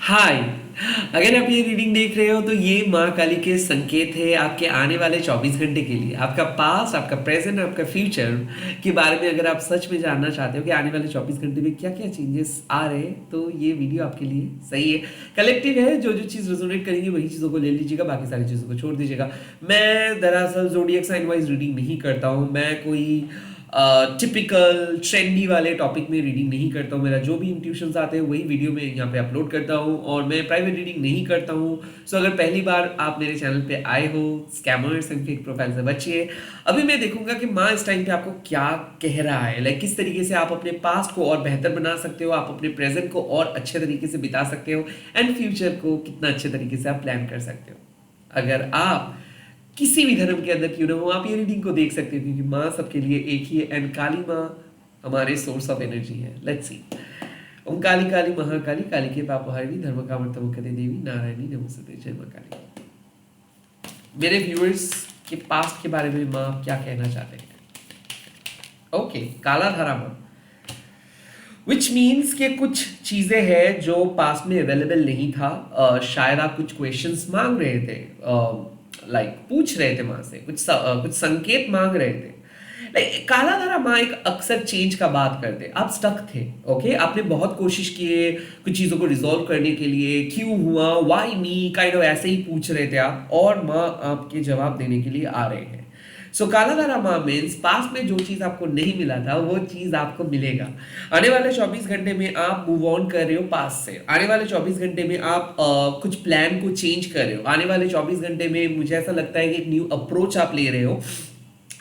हाय। अगर आप ये रीडिंग देख रहे हो तो ये माँ काली के संकेत है आपके आने वाले 24 घंटे के लिए। आपका पास्ट, आपका प्रेजेंट, आपका फ्यूचर के बारे में अगर आप सच में जानना चाहते हो कि आने वाले 24 घंटे में क्या क्या चेंजेस आ रहे हैं तो ये वीडियो आपके लिए सही है। कलेक्टिव है, जो जो चीज़ रेजोनेट करेंगी वही चीज़ों को ले लीजिएगा, बाकी सारी चीज़ों को छोड़ दीजिएगा। मैं दरअसल जोडियक साइन वाइज रीडिंग नहीं करता हूँ। मैं कोई टिपिकल ट्रेंडी वाले टॉपिक में रीडिंग नहीं करता हूँ। मेरा जो भी इंट्यूशंस आते हैं वही वीडियो में यहाँ पे अपलोड करता हूँ और मैं प्राइवेट रीडिंग नहीं करता हूँ। सो अगर पहली बार आप मेरे चैनल पे आए हो, स्कैमर्स एंड फेक प्रोफाइल से बचिए। अभी मैं देखूंगा कि माँ इस टाइम पे आपको क्या कह रहा है, लाइक किस तरीके से आप अपने पास्ट को और बेहतर बना सकते हो, आप अपने प्रेजेंट को और अच्छे तरीके से बिता सकते हो एंड फ्यूचर को कितना अच्छे तरीके से आप प्लान कर सकते हो। अगर आप किसी भी धर्म के अंदर क्यों ना हो, आप ये रीडिंग को देख सकते हो क्योंकि माँ सबके लिए एक ही है एंड काली माँ हमारे सोर्स ऑफ एनर्जी है। Let's see. ओम काली काली महाकाली, काली के पापहारिणी, धर्म कामर्तमुखते देवी, नारायणी नमस्ते, जय माँ काली। मेरे व्यूअर्स के पास्ट के बारे में माँ आप क्या कहना चाहते हैं? ओके, काला धारा माँ, विच मीन्स कि कुछ चीज़ें हैं जो पास्ट में अवेलेबल नहीं था। शायद आप कुछ क्वेश्चंस मांग रहे थे, लाइक पूछ रहे थे माँ से, कुछ संकेत मांग रहे थे। लाइक काला धारा माँ एक अक्सर चेंज का बात करते, आप स्टक थे। ओके, आपने बहुत कोशिश किए कुछ चीज़ों को रिजॉल्व करने के लिए, क्यों हुआ, वाई मी, काइंड ऑफ ऐसे ही पूछ रहे थे आप, और माँ आपके जवाब देने के लिए आ रहे हैं। सो काला धारा माँ मीन्स पास्ट में जो चीज़ आपको नहीं मिला था वो चीज़ आपको मिलेगा। आने वाले 24 घंटे में आप मूव ऑन कर रहे हो पास्ट से। आने वाले 24 घंटे में आप कुछ प्लान को चेंज कर रहे हो। आने वाले 24 घंटे में मुझे ऐसा लगता है कि एक न्यू अप्रोच आप ले रहे हो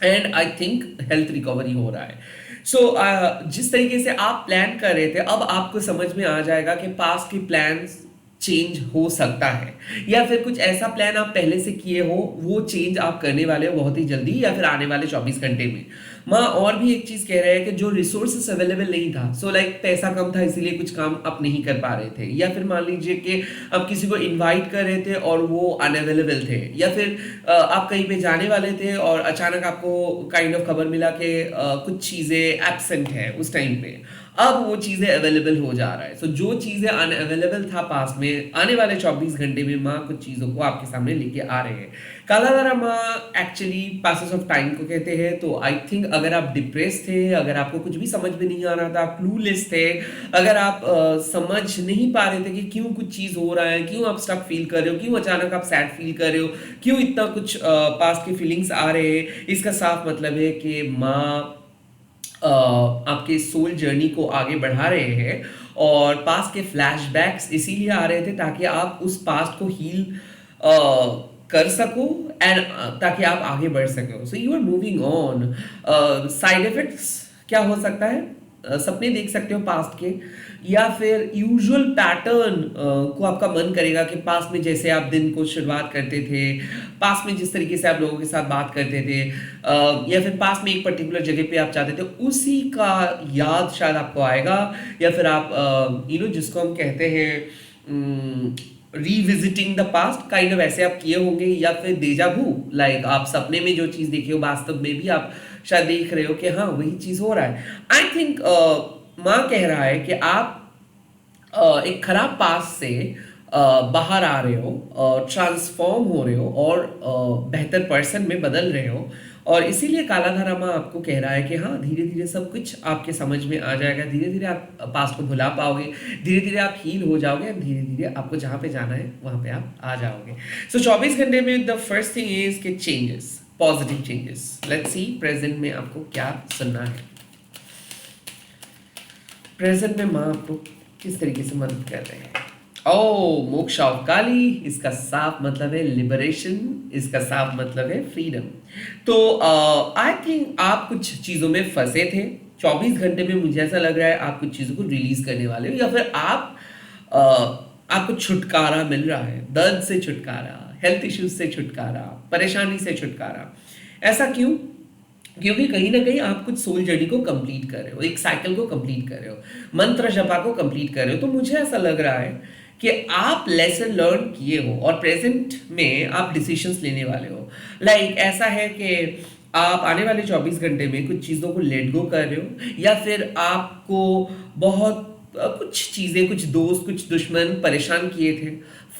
and I think health recovery हो रहा है। जिस तरीके से आप प्लान कर रहे थे अब आपको समझ में आ जाएगा कि पास्ट के प्लान्स चेंज हो सकता है, या फिर कुछ ऐसा प्लान आप पहले से किए हो वो चेंज आप करने वाले हो बहुत ही जल्दी या फिर आने वाले 24 घंटे में। माँ और भी एक चीज कह रहे हैं कि जो रिसोर्सेस अवेलेबल नहीं था, सो लाइक पैसा कम था इसीलिए कुछ काम आप नहीं कर पा रहे थे, या फिर मान लीजिए कि आप किसी को इनवाइट कर रहे थे और वो अनअवेलेबल थे, या फिर आप कहीं पे जाने वाले थे और अचानक आपको काइंड ऑफ खबर मिला कि कुछ चीज़ें एब्सेंट है उस टाइम पे, अब वो चीज़ें अवेलेबल हो जा रहा है। सो जो चीज़ें अनअवेलेबल था पास में, आने वाले 24 घंटे में माँ कुछ चीज़ों को आपके सामने लेके आ रहे हैं। कालाधारा माँ एक्चुअली पासेस ऑफ टाइम को कहते हैं। तो आई थिंक अगर आप डिप्रेस थे, अगर आपको कुछ भी समझ में नहीं आ रहा था, क्लूलेस थे, अगर आप समझ नहीं पा रहे थे कि क्यों कुछ चीज़ हो रहा है, क्यों आप स्टक फील कर रहे हो, क्यों अचानक आप सैड फील कर रहे हो, क्यों इतना कुछ पास की फीलिंग्स आ रहे हैं, इसका साफ मतलब है कि माँ आपके सोल जर्नी को आगे बढ़ा रहे हैं। और पास्ट के फ्लैशबैक्स इसीलिए आ रहे थे ताकि आप उस पास्ट को हील कर सको एंड ताकि आप आगे बढ़ सको। So you are moving on. Side effects क्या हो सकता है? सपने देख सकते हो पास्ट के, या फिर यूजुअल पैटर्न को आपका मन करेगा कि पास्ट में जैसे आप दिन को शुरुआत करते थे, पास्ट में जिस तरीके से आप लोगों के साथ बात करते थे, या फिर पास्ट में एक पर्टिकुलर जगह पे आप चाहते थे उसी का याद शायद आपको आएगा, या फिर आप जिसको हम कहते हैं revisiting the past, kind of ऐसे आप किए होंगे, या फिर डेजा भू, लाइक आप सपने में जो चीज देखे हो वास्तव में भी आप शायद देख रहे हो कि हाँ वही चीज हो रहा है। आई थिंक माँ कह रहा है कि आप एक खराब पास्ट से बाहर आ रहे हो, ट्रांसफॉर्म हो रहे हो और बेहतर पर्सन में बदल रहे हो। और इसीलिए कालाधारा माँ आपको कह रहा है कि हाँ धीरे धीरे सब कुछ आपके समझ में आ जाएगा, धीरे धीरे आप पास्ट को भुला पाओगे, धीरे धीरे आप हील हो जाओगे, धीरे धीरे आपको जहाँ पे जाना है वहाँ पे आप आ जाओगे। सो 24 घंटे में द फर्स्ट थिंग इज के changes, positive changes. Let's see present में आपको क्या सुनना है। प्रेजेंट में माँ आपको किस तरीके से मदद कर रहे हैं? ओ मोक्ष ऑफ काली, इसका साफ मतलब है लिबरेशन, इसका साफ मतलब है फ्रीडम। तो आई थिंक आप कुछ चीजों में फंसे थे। 24 घंटे में मुझे ऐसा लग रहा है आप कुछ चीजों को रिलीज करने वाले हो, या फिर आप आपको छुटकारा मिल रहा है, दर्द से छुटकारा, हेल्थ इश्यूज से छुटकारा, परेशानी से छुटकारा। ऐसा क्यों? क्योंकि कहीं ना कहीं आप कुछ सोल जर्नी को कंप्लीट कर रहे हो, एक साइकिल को कंप्लीट कर रहे हो, मंत्र जपा को कंप्लीट कर रहे हो। तो मुझे ऐसा लग रहा है कि आप लेसन लर्न किए हो और प्रेजेंट में आप डिसीजंस लेने वाले हो। लाइक ऐसा है कि आप आने वाले 24 घंटे में कुछ चीज़ों को लेट गो कर रहे हो, या फिर आपको बहुत कुछ चीजें, कुछ दोस्त, कुछ दुश्मन परेशान किए थे,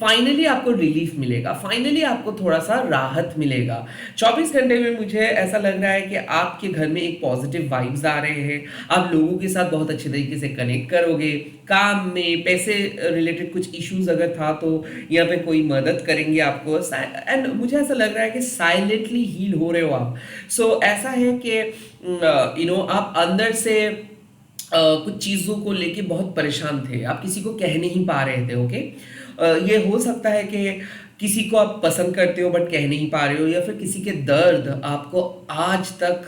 फाइनली आपको रिलीफ मिलेगा, फाइनली आपको थोड़ा सा राहत मिलेगा। 24 घंटे में मुझे ऐसा लग रहा है कि आपके घर में एक पॉजिटिव वाइब्स आ रहे हैं, आप लोगों के साथ बहुत अच्छे तरीके से कनेक्ट करोगे, काम में पैसे रिलेटेड कुछ इश्यूज अगर था तो यहाँ पे कोई मदद करेंगे आपको, एंड मुझे ऐसा लग रहा है कि साइलेंटली हील हो रहे हो आप। सो ऐसा है कि आप अंदर से कुछ चीज़ों को लेके बहुत परेशान थे, आप किसी को कह नहीं पा रहे थे, ओके। ये हो सकता है कि किसी को आप पसंद करते हो बट कह नहीं पा रहे हो, या फिर किसी के दर्द आपको आज तक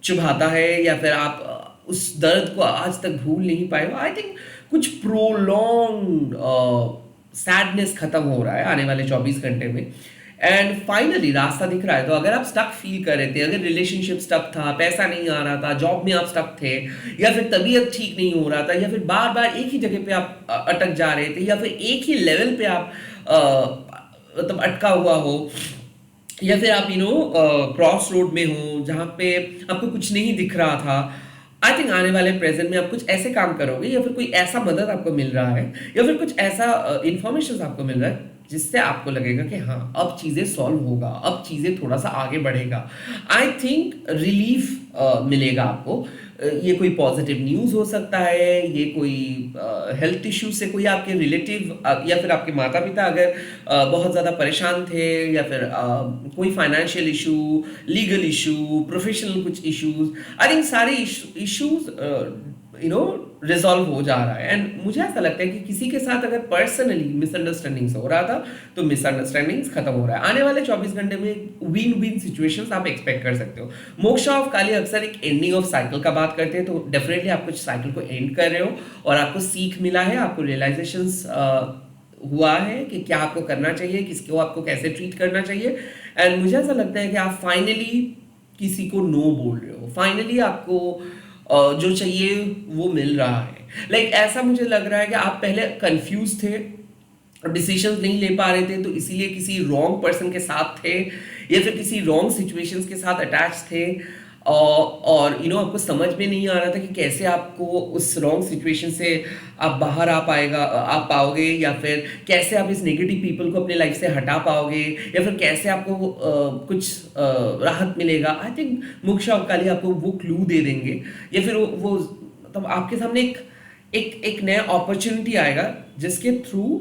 चुभाता है, या फिर आप उस दर्द को आज तक भूल नहीं पाए हो। आई थिंक कुछ प्रोलॉन्ग सैडनेस खत्म हो रहा है आने वाले 24 घंटे में, एंड फाइनली रास्ता दिख रहा है। तो अगर आप स्टक फील कर रहे थे, अगर रिलेशनशिप स्टक था, पैसा नहीं आ रहा था, जॉब में आप स्टक थे, या फिर तबीयत ठीक नहीं हो रहा था, या फिर बार बार एक ही जगह पे आप अटक जा रहे थे, या फिर एक ही लेवल पे आप मतलब अटका हुआ हो, या फिर आप क्रॉस रोड में हो जहाँ पे आपको कुछ नहीं दिख रहा था, आई थिंक आने वाले प्रेजेंट में आप कुछ ऐसे काम करोगे, या फिर कोई ऐसा मदद आपको मिल रहा है, या फिर कुछ ऐसा इंफॉर्मेशन आपको मिल रहा है जिससे आपको लगेगा कि हाँ अब चीज़ें सॉल्व होगा, अब चीज़ें थोड़ा सा आगे बढ़ेगा। आई थिंक रिलीफ मिलेगा आपको। ये कोई पॉजिटिव न्यूज़ हो सकता है, ये कोई हेल्थ इश्यू से कोई आपके रिलेटिव या फिर आपके माता पिता अगर बहुत ज़्यादा परेशान थे, या फिर कोई financial issue, legal issue, professional कुछ इश्यूज, आई थिंक सारे इश्यूज रिजॉल्व हो जा रहा है। एंड मुझे ऐसा लगता है कि किसी के साथ अगर पर्सनली मिसअंडरस्टैंडिंग्स हो रहा था तो मिसअंडरस्टैंडिंग्स खत्म हो रहा है। आने वाले 24 घंटे में विन विन सिचुएशंस आप एक्सपेक्ट कर सकते हो। मोक्षा ऑफ काली अक्सर एक एंडिंग ऑफ साइकिल का बात करते हैं, तो डेफिनेटली आप कुछ साइकिल को एंड कर रहे हो और आपको सीख मिला है, आपको रियलाइजेशंस हुआ है कि क्या आपको करना चाहिए, किसको आपको कैसे ट्रीट करना चाहिए। एंड मुझे ऐसा लगता है कि आप फाइनली किसी को नो बोल रहे हो, फाइनली आपको जो चाहिए वो मिल रहा है। लाइक ऐसा मुझे लग रहा है कि आप पहले कंफ्यूज थे, डिसीजंस नहीं ले पा रहे थे, तो इसीलिए किसी रॉन्ग पर्सन के साथ थे, या फिर किसी रॉन्ग सिचुएशंस के साथ अटैच थे, और आपको समझ में नहीं आ रहा था कि कैसे आपको उस रॉन्ग सिचुएशन से आप बाहर आ पाओगे, या फिर कैसे आप इस नेगेटिव पीपल को अपने लाइफ से हटा पाओगे, या फिर कैसे आपको कुछ राहत मिलेगा। आई थिंक मोक्षा अवकाली आपको वो क्लू दे देंगे, या फिर वो मतलब आपके सामने एक नया अपॉर्चुनिटी आएगा जिसके थ्रू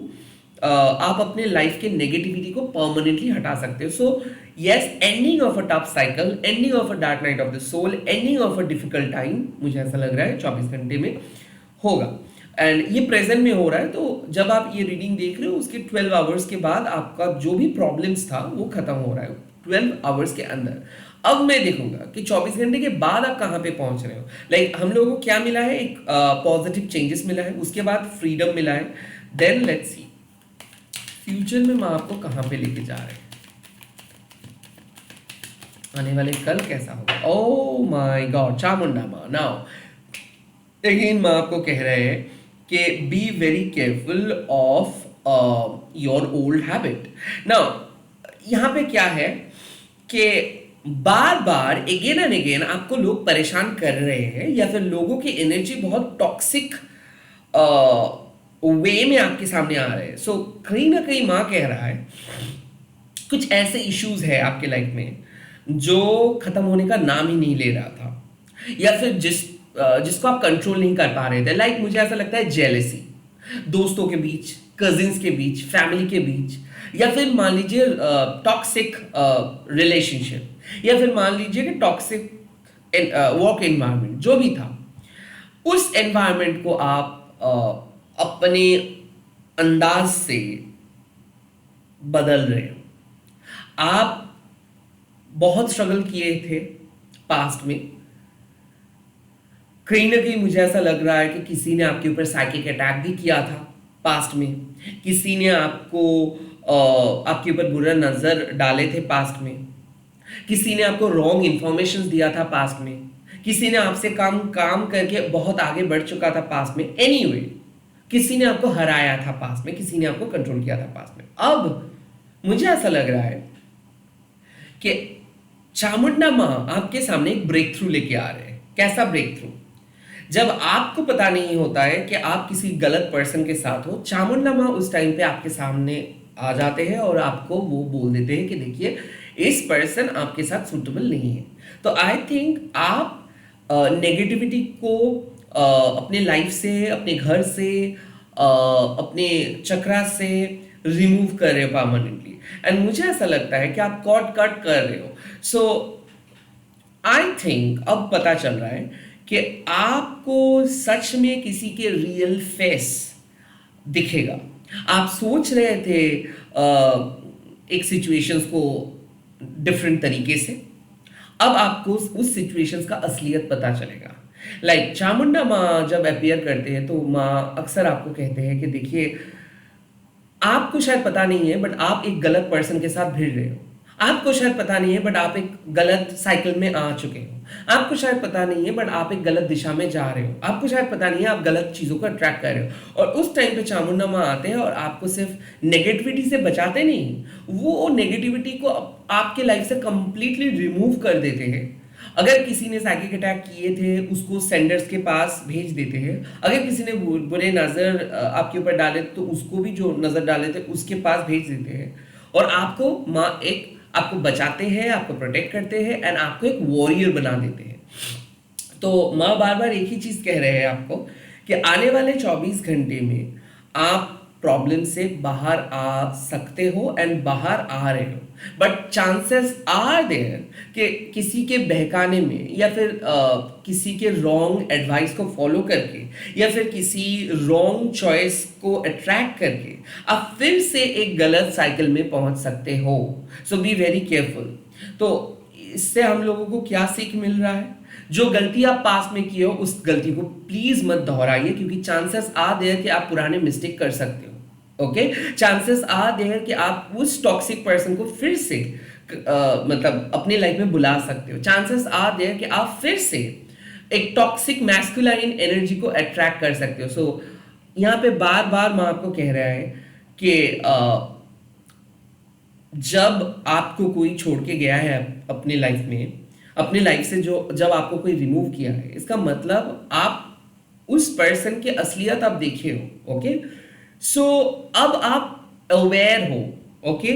आप अपने लाइफ के नेगेटिविटी को परमानेंटली हटा सकते हो। So yes, ending of a tough cycle, ending of a dark night of the soul, ending of a difficult time, मुझे ऐसा लग रहा है 24 घंटे में होगा। एंड ये प्रेजेंट में हो रहा है, तो जब आप ये रीडिंग देख रहे हो उसके 12 आवर्स के बाद आपका जो भी प्रॉब्लम्स था वो खत्म हो रहा है 12 आवर्स के अंदर। अब मैं देखूंगा कि 24 घंटे के बाद आप कहाँ पे पहुंच रहे हो। लाइक हम लोगों को क्या मिला है, एक पॉजिटिव चेंजेस मिला है, उसके बाद फ्रीडम मिला है। देन लेट्स सी फ्यूचर में माँ आपको कहाँ पे लेके जा रहे हैं, आने वाले कल कैसा होगा। ओह माय गॉड, चामुंडा माँ। नाउ अगेन माँ आपको कह रहे हैं कि be very careful of your old habit. Now यहाँ पे क्या है कि बार बार अगेन एंड अगेन आपको लोग परेशान कर रहे हैं, या फिर लोगों की एनर्जी बहुत टॉक्सिक वे में आपके सामने आ रहे हैं। सो कहीं ना कहीं माँ कह रहा है कुछ ऐसे इश्यूज है आपके लाइफ में जो खत्म होने का नाम ही नहीं ले रहा था, या फिर जिसको आप कंट्रोल नहीं कर पा रहे थे। लाइक मुझे ऐसा लगता है जेलेसी, दोस्तों के बीच, कजिन्स के बीच, फैमिली के बीच, या फिर मान लीजिए टॉक्सिक रिलेशनशिप, या फिर मान लीजिए कि टॉक्सिक वर्क एनवायरनमेंट, जो भी था उस एनवायरनमेंट को आप अपने अंदाज से बदल रहे हो। आप बहुत स्ट्रगल किए थे पास्ट में, कहीं ना कहीं मुझे ऐसा लग रहा है कि किसी ने आपके ऊपर साइकिक अटैक भी किया था पास्ट में, किसी ने आपके ऊपर बुरा नजर डाले थे पास्ट में, किसी ने आपको रॉन्ग इंफॉर्मेशन दिया था पास्ट में, किसी ने आपसे काम करके बहुत आगे बढ़ चुका था पास्ट में। एनीवे, किसी ने आपको हराया था पास्ट में, किसी ने आपको कंट्रोल किया था पास्ट में। अब मुझे ऐसा लग रहा है कि चामुंडा माँ आपके सामने एक ब्रेक थ्रू लेके आ रहे हैं। कैसा ब्रेक थ्रू? जब आपको पता नहीं होता है कि आप किसी गलत पर्सन के साथ हो, चामुंडा माँ उस टाइम पे आपके सामने आ जाते हैं और आपको वो बोल देते हैं कि देखिए इस पर्सन आपके साथ सूटेबल नहीं है। तो आई थिंक आप नेगेटिविटी को अपने लाइफ से, अपने घर से, अपने चक्रा से रिमूव कर रहे हो परमानेंटली। एंड मुझे ऐसा लगता है कि आप कॉट कट कर रहे हो। सो आई थिंक अब पता चल रहा है कि आपको सच में किसी के रियल फेस दिखेगा। आप सोच रहे थे एक सिचुएशंस को डिफरेंट तरीके से, अब आपको उस सिचुएशंस का असलियत पता चलेगा। लाइक चामुंडा माँ जब अपियर करते हैं तो माँ अक्सर आपको कहते हैं कि देखिए आपको शायद पता नहीं है बट आप एक गलत पर्सन के साथ भिड़ रहे हो। आपको शायद पता नहीं है बट आप एक गलत साइकिल में आ चुके हो। आपको शायद पता नहीं है बट आप एक गलत दिशा में जा रहे हो। आपको शायद पता नहीं है आप गलत चीज़ों को अट्रैक्ट कर रहे हो। और उस टाइम पे चामुंडा माँ आते हैं और आपको सिर्फ नेगेटिविटी से बचाते नहीं, वो नेगेटिविटी को आपके लाइफ से कंप्लीटली रिमूव कर देते हैं। अगर किसी ने साइकिक अटैक किए थे उसको सेंडर्स के पास भेज देते हैं। अगर किसी ने बुरे नज़र आपके ऊपर डाले तो उसको भी जो नज़र डाले थे उसके पास भेज देते हैं। और आपको माँ एक आपको बचाते हैं, आपको प्रोटेक्ट करते हैं एंड आपको एक वॉरियर बना देते हैं। तो माँ बार बार एक ही चीज़ कह रहे हैं आपको कि आने वाले 24 घंटे में आप प्रॉब्लम से बाहर आ सकते हो एंड बाहर आ रहे हो। बट चांसेस आर देयर कि किसी के बहकाने में या फिर किसी के रॉन्ग एडवाइस को फॉलो करके या फिर किसी रॉन्ग चॉइस को अट्रैक्ट करके आप फिर से एक गलत साइकिल में पहुंच सकते हो। सो बी वेरी केयरफुल। तो इससे हम लोगों को क्या सीख मिल रहा है? जो गलती आप पास में किए हो उस गलती को प्लीज मत दोहराइए, क्योंकि चांसेस आ देयर कि आप पुराने मिस्टेक कर सकते हो। ओके, चांसेस आ देयर कि आप उस टॉक्सिक पर्सन को फिर से मतलब अपने लाइफ में बुला सकते हो। चांसेस आ देयर कि आप फिर से एक टॉक्सिक मैस्कुलाइन एनर्जी को अट्रैक्ट कर सकते हो। सो यहाँ पे बार बार मैं आपको कह रहा है कि जब आपको कोई छोड़ के गया है अपने लाइफ में, अपने लाइफ से जो जब आपको कोई रिमूव किया है, इसका मतलब आप उस पर्सन की असलियत आप देखे हो। ओके, सो अब आप अवेयर हो। ओके,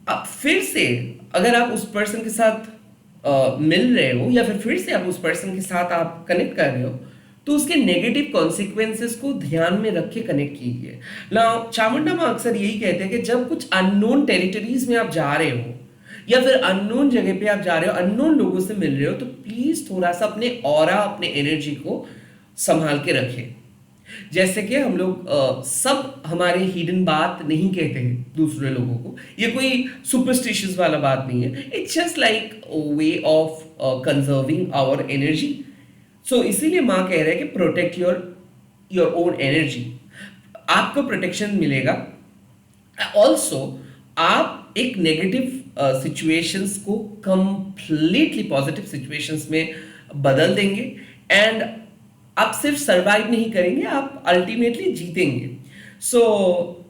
अब फिर से अगर आप उस पर्सन के साथ मिल रहे हो या फिर से आप उस पर्सन के साथ आप कनेक्ट कर रहे हो तो उसके नेगेटिव कॉन्सिक्वेंसेस को ध्यान में रख के कनेक्ट कीजिए। नाउ चामुंडा माँ अक्सर यही कहते हैं कि जब कुछ अननोन टेरिटरीज में आप जा रहे हो या फिर अननोन जगह पे आप जा रहे हो, अननोन लोगों से मिल रहे हो, तो प्लीज थोड़ा सा अपने ऑरा, अपने एनर्जी को संभाल के रखें। जैसे कि हम लोग सब हमारे हिडन बात नहीं कहते हैं दूसरे लोगों को, ये कोई सुपरस्टिशियस वाला बात नहीं है। It's just like way of conserving our energy. So इसीलिए माँ कह रहे हैं कि प्रोटेक्ट योर ओन एनर्जी। आपको प्रोटेक्शन मिलेगा। ऑल्सो आप एक नेगेटिव सिचुएशंस को कंप्लीटली पॉजिटिव सिचुएशंस में बदल देंगे एंड आप सिर्फ सरवाइव नहीं करेंगे, आप अल्टीमेटली जीतेंगे। सो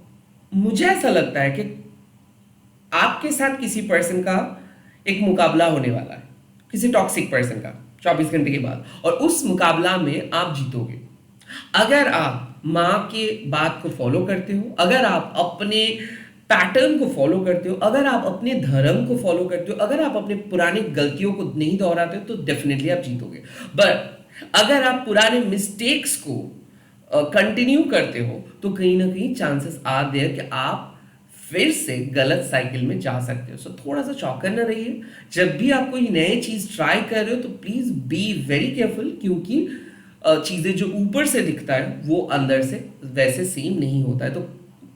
मुझे ऐसा लगता है कि आपके साथ किसी पर्सन का एक मुकाबला होने वाला है, किसी टॉक्सिक पर्सन का 24 घंटे के बाद, और उस मुकाबला में आप जीतोगे। अगर आप माँ के बात को फॉलो करते हो, अगर आप अपने पैटर्न को फॉलो करते हो, अगर आप अपने धर्म को फॉलो करते हो, अगर आप अपने पुरानी गलतियों को नहीं दोहराते हो, तो डेफिनेटली आप जीतोगे। बट अगर आप पुराने मिस्टेक्स को कंटिन्यू करते हो तो कहीं ना कहीं चांसेस आर देयर कि आप फिर से गलत साइकिल में जा सकते हो। सो थोड़ा सा चौकन्ना न रहिए। जब भी आप कोई नई चीज ट्राई कर रहे हो तो प्लीज बी वेरी केयरफुल, क्योंकि चीजें जो ऊपर से दिखता है वो अंदर से वैसे सेम नहीं होता है। तो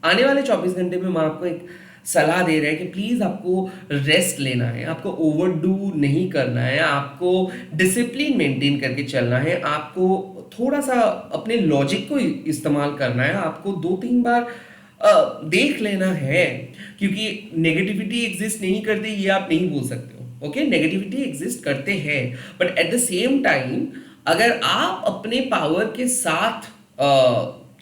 आने वाले 24 घंटे में मैं आपको एक सलाह दे रहे हैं कि प्लीज आपको रेस्ट लेना है, आपको ओवरडू नहीं करना है, आपको डिसिप्लिन मेंटेन करके चलना है, आपको थोड़ा सा अपने लॉजिक को इस्तेमाल करना है, आपको 2-3 बार देख लेना है, क्योंकि नेगेटिविटी एग्जिस्ट नहीं करती ये आप नहीं बोल सकते हो। ओके, नेगेटिविटी एग्जिस्ट करते हैं, but at the same time अगर आप अपने पावर के साथ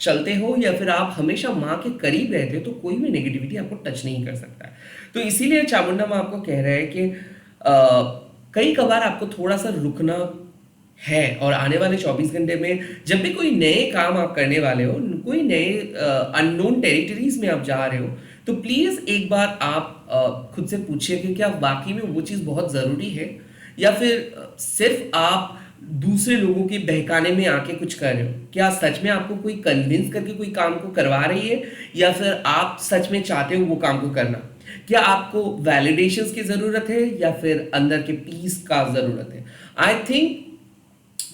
चलते हो या फिर आप हमेशा माँ के करीब रहते हो तो कोई भी नेगेटिविटी आपको टच नहीं कर सकता है। तो इसीलिए चामुंडा माँ आपको कह रहा है कि कई कबार आपको थोड़ा सा रुकना है। और आने वाले 24 घंटे में जब भी कोई नए काम आप करने वाले हो, कोई नए अननोन टेरिटरीज में आप जा रहे हो, तो प्लीज़ एक बार आप खुद से पूछिए कि क्या वाकई में वो चीज़ बहुत ज़रूरी है, या फिर सिर्फ आप दूसरे लोगों के बहकाने में आके कुछ कर रहे हो। क्या सच में आपको कोई कन्विंस करके कोई काम को करवा रही है, या फिर आप सच में चाहते हो वो काम को करना। क्या आपको वैलिडेशंस की ज़रूरत है, या फिर अंदर के पीस का ज़रूरत है। आई थिंक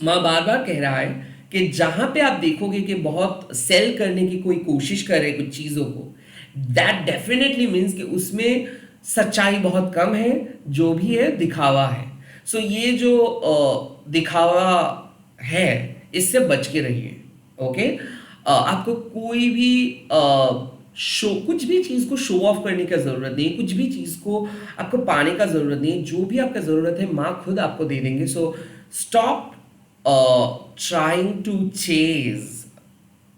माँ बार बार कह रहा है कि जहां पे आप देखोगे कि बहुत सेल करने की कोई कोशिश करे कुछ चीज़ों को, दैट डेफिनेटली मीन्स कि उसमें सच्चाई बहुत कम है, जो भी है दिखावा है। सो ये जो दिखावा है, इससे बच के रहिए। ओके, आपको कोई भी शो कुछ भी चीज़ को शो ऑफ करने का ज़रूरत नहीं है, कुछ भी चीज़ को आपको पाने का ज़रूरत नहीं है। जो भी आपका ज़रूरत है माँ खुद आपको दे देंगे। So stop trying to chase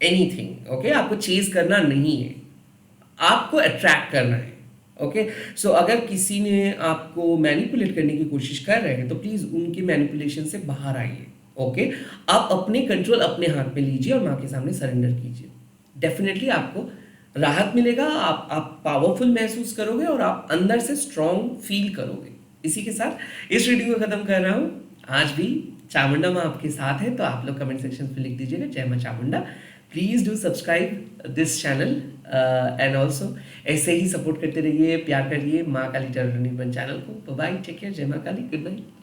anything. Okay, आपको चेज करना नहीं है, आपको अट्रैक्ट करना है। ओके, सो अगर किसी ने आपको मैनिपुलेट करने की कोशिश कर रहे हैं, तो प्लीज उनकी मैनिपुलेशन से बाहर आइए। ओके, आप अपने कंट्रोल अपने हाथ में लीजिए और माँ के सामने सरेंडर कीजिए। डेफिनेटली आपको राहत मिलेगा, आप पावरफुल महसूस करोगे और आप अंदर से स्ट्रांग फील करोगे। इसी के साथ इस वीडियो को खत्म कर रहा हूँ। आज भी चामुंडा माँ आपके साथ है, तो आप लोग कमेंट सेक्शन में लिख दीजिएगा जय माँ Chamunda. Please do subscribe this channel and also ऐसे ही सपोर्ट करते रहिए, प्यार करिए माँ काली टेरर निबंध चैनल को। बाय, टेक केयर, जय माँ काली, गुड नाइट।